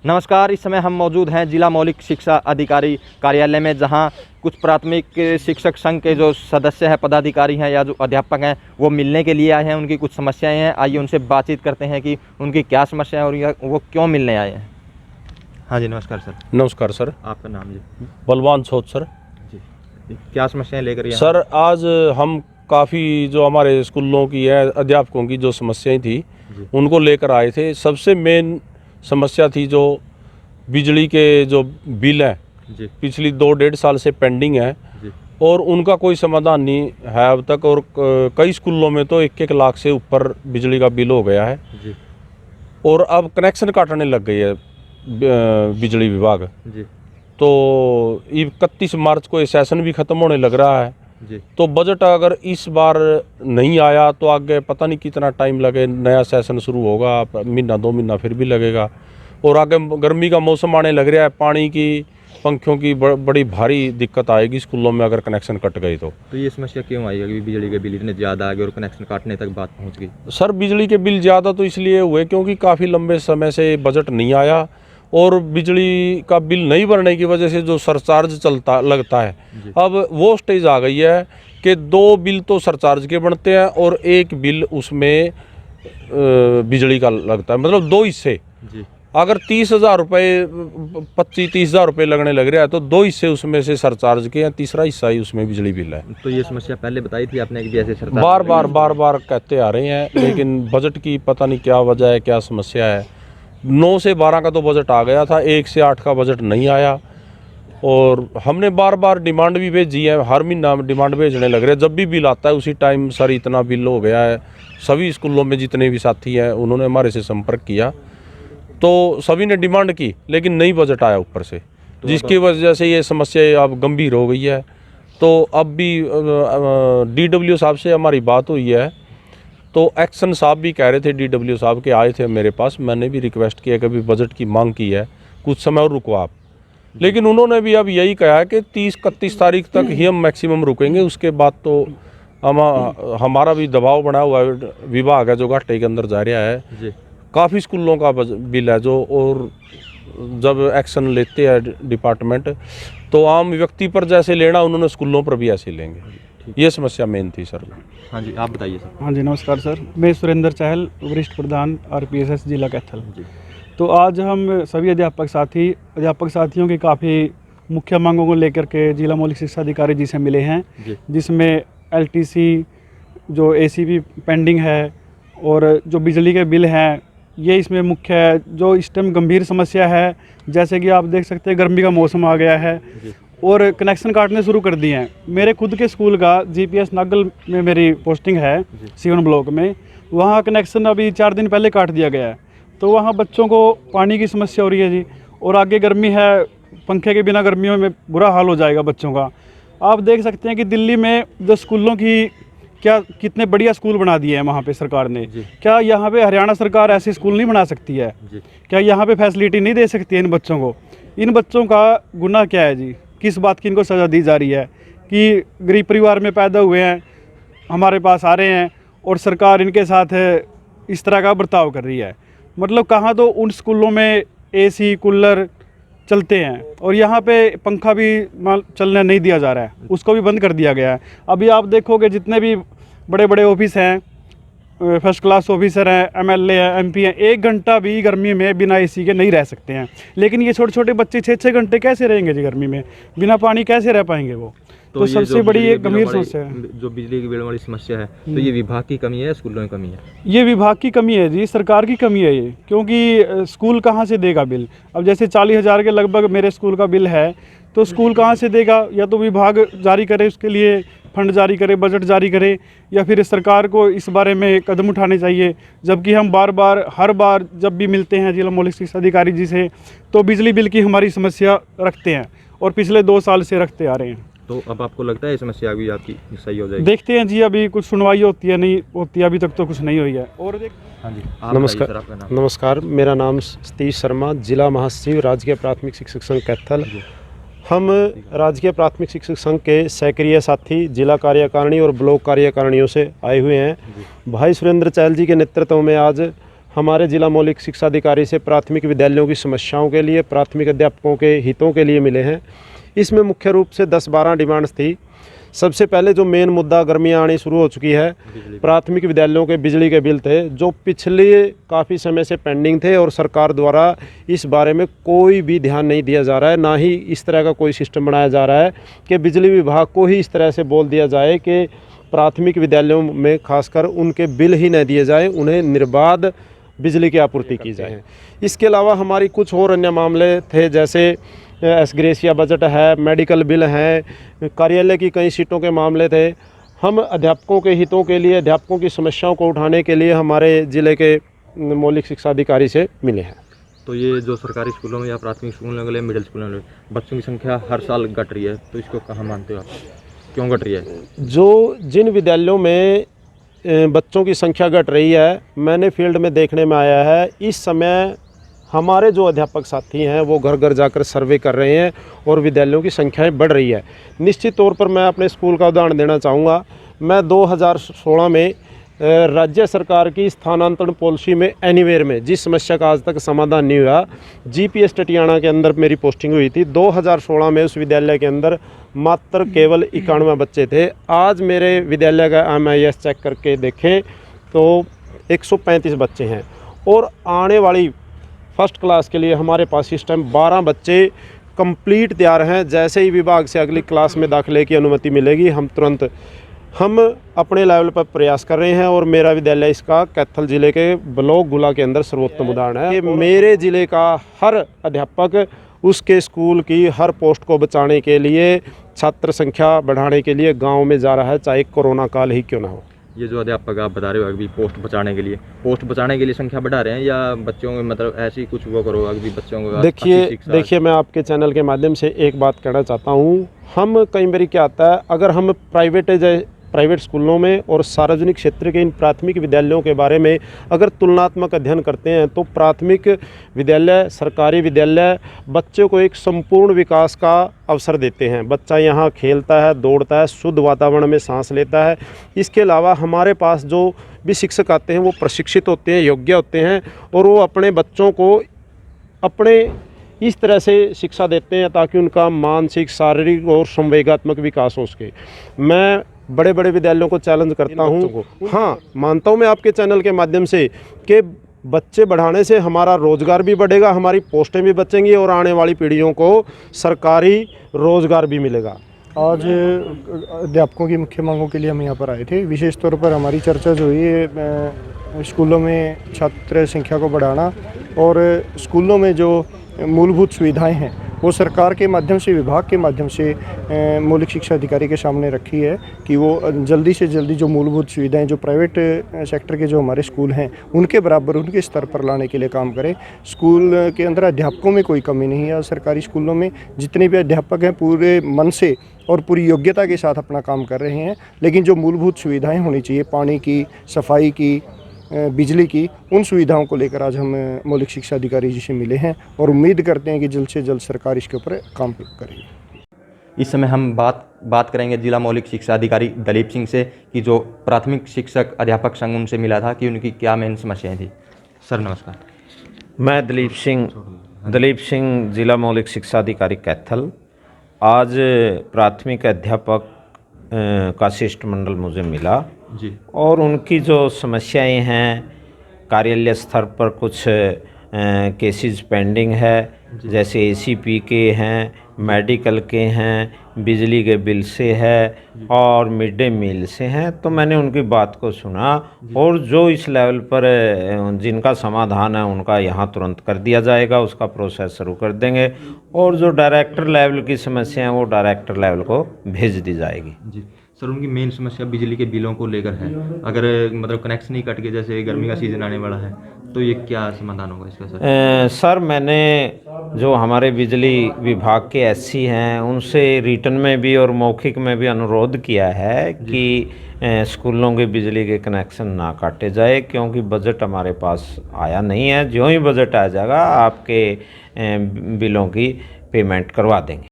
नमस्कार, इस समय हम मौजूद हैं जिला मौलिक शिक्षा अधिकारी कार्यालय में, जहां कुछ प्राथमिक शिक्षक संघ के जो सदस्य हैं, पदाधिकारी हैं या जो अध्यापक हैं, वो मिलने के लिए आए हैं। उनकी कुछ समस्याएं हैं, आइए उनसे बातचीत करते हैं कि उनकी क्या समस्या है और वो क्यों मिलने आए हैं। हाँ जी, नमस्कार सर। नमस्कार सर। आपका नाम जी? बलवान सोच सर जी। क्या समस्याएं लेकर यहाँ? सर, आज हम काफ़ी जो हमारे स्कूलों की है, अध्यापकों की जो समस्याएं थी उनको लेकर आए थे। सबसे मेन समस्या थी जो बिजली के जो बिल हैं जी। पिछली 2-1.5 साल से पेंडिंग है जी। और उनका कोई समाधान नहीं है अब तक। और कई स्कूलों में तो 1-1 लाख से ऊपर बिजली का बिल हो गया है जी। और अब कनेक्शन काटने लग गई है बिजली विभाग जी। तो 31 मार्च को ये सेशन भी ख़त्म होने लग रहा है जी। तो बजट अगर इस बार नहीं आया तो आगे पता नहीं कितना टाइम लगे। नया सेशन शुरू होगा, महीना 2 महीना फिर भी लगेगा। और आगे गर्मी का मौसम आने लग रहा है, पानी की, पंखों की बड़ी भारी दिक्कत आएगी स्कूलों में अगर कनेक्शन कट गई तो। ये समस्या क्यों आई है कि बिजली के बिल इतने ज़्यादा आ गए और कनेक्शन काटने तक बात पहुँच गई? सर, बिजली के बिल ज़्यादा तो इसलिए हुए क्योंकि काफ़ी लंबे समय से बजट नहीं आया और बिजली का बिल नहीं भरने की वजह से जो सरचार्ज लगता है, अब वो स्टेज आ गई है कि 2 बिल तो सरचार्ज के बनते हैं और 1 बिल उसमें बिजली का लगता है, मतलब 2 हिस्से। अगर 30,000 रुपये 25-30,000 रुपये लगने लग रहा है तो 2 हिस्से उसमें से सरचार्ज के हैं, तीसरा हिस्सा ही उसमें बिजली बिल है। तो ये समस्या पहले बताई थी आपने कि ऐसे सरचार्ज बार बार कहते आ रहे हैं, लेकिन बजट की पता नहीं क्या वजह है, क्या समस्या है। 9 से 12 का तो बजट आ गया था, 1 से 8 का बजट नहीं आया और हमने बार डिमांड भी भेजी है। हर महीना डिमांड भेजने लग रहे हैं, जब भी बिल आता है उसी टाइम सर इतना बिल हो गया है। सभी स्कूलों में जितने भी साथी हैं उन्होंने हमारे से संपर्क किया तो सभी ने डिमांड की, लेकिन नहीं बजट आया ऊपर से, जिसकी वजह से ये समस्या अब गंभीर हो गई है। तो अब भी DW साहब से हमारी बात हुई है तो एक्शन साहब भी कह रहे थे, DW साहब के आए थे मेरे पास, मैंने भी रिक्वेस्ट किया कि अभी बजट की मांग की है, कुछ समय और रुको आप। लेकिन उन्होंने भी अब यही कहा है कि 30-31 तारीख तक ही हम मैक्सिमम रुकेंगे, उसके बाद तो हमारा भी दबाव बना हुआ विभाग है जो घाटे के अंदर जा रहा है। काफ़ी स्कूलों का बिल है जो, और जब एक्शन लेते हैं डिपार्टमेंट तो आम व्यक्ति पर जैसे लेना उन्होंने स्कूलों पर भी ऐसे लेंगे। ये समस्या मेन थी सर। हाँ जी, आप बताइए सर। हाँ जी, नमस्कार सर। मैं सुरेंद्र चहल, वरिष्ठ प्रधान RPSS जिला कैथल। तो आज हम सभी अध्यापक साथियों की काफ़ी मुख्य मांगों को लेकर के जिला मौलिक शिक्षा अधिकारी जी से मिले हैं, जिसमें LTC, जो ACP पेंडिंग है और जो बिजली के बिल हैं, ये इसमें मुख्य है। जो इस टाइम गंभीर समस्या है, जैसे कि आप देख सकते हैं गर्मी का मौसम आ गया है और कनेक्शन काटने शुरू कर दिए हैं। मेरे खुद के स्कूल का GPS नागल में मेरी पोस्टिंग है, C1 ब्लॉक में, वहाँ कनेक्शन अभी 4 दिन पहले काट दिया गया है। तो वहाँ बच्चों को पानी की समस्या हो रही है जी, और आगे गर्मी है, पंखे के बिना गर्मियों में बुरा हाल हो जाएगा बच्चों का। आप देख सकते हैं कि दिल्ली में जो स्कूलों की कितने बढ़िया स्कूल बना दिए हैं वहाँ पे सरकार ने। क्या यहाँ पे हरियाणा सरकार ऐसे स्कूल नहीं बना सकती है? क्या यहाँ पे फैसिलिटी नहीं दे सकती है इन बच्चों को? इन बच्चों का गुनाह क्या है जी? किस बात की इनको सज़ा दी जा रही है कि गरीब परिवार में पैदा हुए हैं, हमारे पास आ रहे हैं और सरकार इनके साथ इस तरह का बर्ताव कर रही है? मतलब कहाँ तो उन स्कूलों में AC कूलर चलते हैं और यहाँ पे पंखा भी चलने नहीं दिया जा रहा है, उसको भी बंद कर दिया गया है। अभी आप देखोगे जितने भी बड़े बड़े ऑफिस हैं, फर्स्ट क्लास ऑफिसर हैं, MLA हैं, MP हैं, 1 घंटा भी गर्मी में बिना AC के नहीं रह सकते हैं। लेकिन ये छोटे छोटे बच्चे 6-6 घंटे कैसे रहेंगे जी गर्मी में? बिना पानी कैसे रह पाएंगे वो? तो सबसे बड़ी एक गंभीर समस्या है जो बिजली की बिल वाली समस्या है। तो ये विभाग की कमी है, स्कूलों की कमी है? ये विभाग की कमी है जी, सरकार की कमी है ये, क्योंकि स्कूल कहाँ से देगा बिल? अब जैसे 40,000 के लगभग मेरे स्कूल का बिल है, तो स्कूल कहाँ से देगा? या तो विभाग जारी करे, उसके लिए फंड जारी करे, बजट जारी करे, या फिर सरकार को इस बारे में कदम उठाने चाहिए। जबकि हम हर बार जब भी मिलते हैं जिला मौलिक शिक्षा अधिकारी जी से, तो बिजली बिल की हमारी समस्या रखते हैं और पिछले 2 साल से रखते आ रहे हैं। तो अब आपको लगता है ये समस्या भी आपकी सही हो जाएगी? देखते हैं जी, अभी कुछ सुनवाई होती है नहीं होती, अभी तक तो कुछ नहीं हुई है। और हाँ जी, नमस्कार, मेरा नाम सतीश शर्मा, जिला महासचिव राजकीय प्राथमिक शिक्षक संघ कैथल। हम राजकीय प्राथमिक शिक्षक संघ के सक्रिय साथी जिला कार्यकारिणी और ब्लॉक कार्यकारिणियों से आए हुए हैं। भाई सुरेंद्र चहल जी के नेतृत्व में आज हमारे जिला मौलिक शिक्षा अधिकारी से प्राथमिक विद्यालयों की समस्याओं के लिए, प्राथमिक अध्यापकों के हितों के लिए मिले हैं। इसमें मुख्य रूप से 10-12 डिमांड्स थी। सबसे पहले जो मेन मुद्दा, गर्मियाँ आनी शुरू हो चुकी है, प्राथमिक विद्यालयों के बिजली के बिल थे जो पिछले काफ़ी समय से पेंडिंग थे और सरकार द्वारा इस बारे में कोई भी ध्यान नहीं दिया जा रहा है, ना ही इस तरह का कोई सिस्टम बनाया जा रहा है कि बिजली विभाग को ही इस तरह से बोल दिया जाए कि प्राथमिक विद्यालयों में खासकर उनके बिल ही न दिए जाए, उन्हें निर्बाध बिजली की आपूर्ति की जाए। इसके अलावा हमारी कुछ और अन्य मामले थे, जैसे एसग्रेसिया बजट है, मेडिकल बिल हैं, कार्यालय की कई सीटों के मामले थे। हम अध्यापकों के हितों के लिए, अध्यापकों की समस्याओं को उठाने के लिए हमारे ज़िले के मौलिक शिक्षा अधिकारी से मिले हैं। तो ये जो सरकारी स्कूलों में या प्राथमिक स्कूलों में, मिडिल स्कूलों में बच्चों की संख्या हर साल घट रही है, तो इसको कहाँ मानते हो आप, क्यों घट रही है? जिन विद्यालयों में बच्चों की संख्या घट रही है, मैंने फील्ड में देखने में आया है, इस समय हमारे जो अध्यापक साथी हैं वो घर घर जाकर सर्वे कर रहे हैं और विद्यालयों की संख्याएं बढ़ रही है। निश्चित तौर पर मैं अपने स्कूल का उदाहरण देना चाहूँगा। मैं 2016 में राज्य सरकार की स्थानांतरण पॉलिसी में एनीवेयर में जिस समस्या का आज तक समाधान नहीं हुआ, जीपीएस टटियाना के अंदर मेरी पोस्टिंग हुई थी। 2016 में उस विद्यालय के अंदर मात्र केवल 91 बच्चे थे। आज मेरे विद्यालय का MIS चेक करके देखें तो 135 बच्चे हैं और आने वाली फर्स्ट क्लास के लिए हमारे पास इस टाइम 12 बच्चे कंप्लीट तैयार हैं। जैसे ही विभाग से अगली क्लास में दाखिले की अनुमति मिलेगी, हम अपने लेवल पर प्रयास कर रहे हैं और मेरा विद्यालय इसका कैथल ज़िले के ब्लॉक गुला के अंदर सर्वोत्तम उदाहरण है। मेरे ज़िले का हर अध्यापक उसके स्कूल की हर पोस्ट को बचाने के लिए, छात्र संख्या बढ़ाने के लिए गाँव में जा रहा है, चाहे कोरोना काल ही क्यों ना हो। ये जो अध्यापक आप बता रहे हो अभी पोस्ट बचाने के लिए संख्या बढ़ा रहे हैं, या बच्चों में मतलब ऐसे ही कुछ वो करो अभी बच्चों को? देखिए मैं आपके चैनल के माध्यम से एक बात कहना चाहता हूँ। हम कई बार क्या आता है, अगर हम प्राइवेट स्कूलों में और सार्वजनिक क्षेत्र के इन प्राथमिक विद्यालयों के बारे में अगर तुलनात्मक अध्ययन करते हैं तो प्राथमिक विद्यालय, सरकारी विद्यालय बच्चों को एक संपूर्ण विकास का अवसर देते हैं। बच्चा यहाँ खेलता है, दौड़ता है, शुद्ध वातावरण में सांस लेता है। इसके अलावा हमारे पास जो भी शिक्षक आते हैं वो प्रशिक्षित होते हैं, योग्य होते हैं और वो अपने बच्चों को अपने इस तरह से शिक्षा देते हैं ताकि उनका मानसिक, शारीरिक और संवेगात्मक विकास हो सके। मैं बड़े बड़े विद्यालयों को चैलेंज करता हूँ, हाँ मानता हूँ मैं आपके चैनल के माध्यम से कि बच्चे बढ़ाने से हमारा रोज़गार भी बढ़ेगा, हमारी पोस्टें भी बचेंगी और आने वाली पीढ़ियों को सरकारी रोज़गार भी मिलेगा। आज अध्यापकों की मुख्य मांगों के लिए हम यहाँ पर आए थे। विशेष तौर पर हमारी चर्चा जो है स्कूलों में छात्र संख्या को बढ़ाना और स्कूलों में जो मूलभूत सुविधाएं हैं वो सरकार के माध्यम से, विभाग के माध्यम से मौलिक शिक्षा अधिकारी के सामने रखी है कि वो जल्दी से जल्दी जो मूलभूत सुविधाएं जो प्राइवेट सेक्टर के जो हमारे स्कूल हैं उनके बराबर, उनके स्तर पर लाने के लिए काम करें। स्कूल के अंदर अध्यापकों में कोई कमी नहीं है। सरकारी स्कूलों में जितने भी अध्यापक हैं पूरे मन से और पूरी योग्यता के साथ अपना काम कर रहे हैं, लेकिन जो मूलभूत सुविधाएँ होनी चाहिए, पानी की, सफाई की, बिजली की, उन सुविधाओं को लेकर आज हम मौलिक शिक्षा अधिकारी जी से मिले हैं और उम्मीद करते हैं कि जल्द से जल्द सरकार इसके ऊपर काम करेगी। इस समय हम बात करेंगे जिला मौलिक शिक्षा अधिकारी दलीप सिंह से कि जो प्राथमिक शिक्षक अध्यापक संघ उनसे मिला था कि उनकी क्या मेन समस्याएं थी। सर नमस्कार। मैं दलीप सिंह जिला मौलिक शिक्षा अधिकारी कैथल। आज प्राथमिक अध्यापक का शिष्टमंडल मुझे मिला जी, और उनकी जो समस्याएं हैं, कार्यालय स्तर पर कुछ केसेस पेंडिंग है, जैसे ACP के हैं, मेडिकल के हैं, बिजली के बिल से है और मिड डे मील से हैं। तो मैंने उनकी बात को सुना और जो इस लेवल पर जिनका समाधान है उनका यहाँ तुरंत कर दिया जाएगा, उसका प्रोसेस शुरू कर देंगे और जो डायरेक्टर लेवल की समस्या है वो डायरेक्टर लेवल को भेज दी जाएगी। जी सर, उनकी मेन समस्या बिजली के बिलों को लेकर है। अगर मतलब कनेक्शन ही कट के, जैसे गर्मी का सीज़न आने वाला है, तो ये क्या समाधान होगा इसका सर? सर मैंने जो हमारे बिजली विभाग के SC हैं उनसे रिटन में भी और मौखिक में भी अनुरोध किया है कि स्कूलों के बिजली के कनेक्शन ना काटे जाए, क्योंकि बजट हमारे पास आया नहीं है। जो ही बजट आ जाएगा आपके बिलों की पेमेंट करवा देंगे।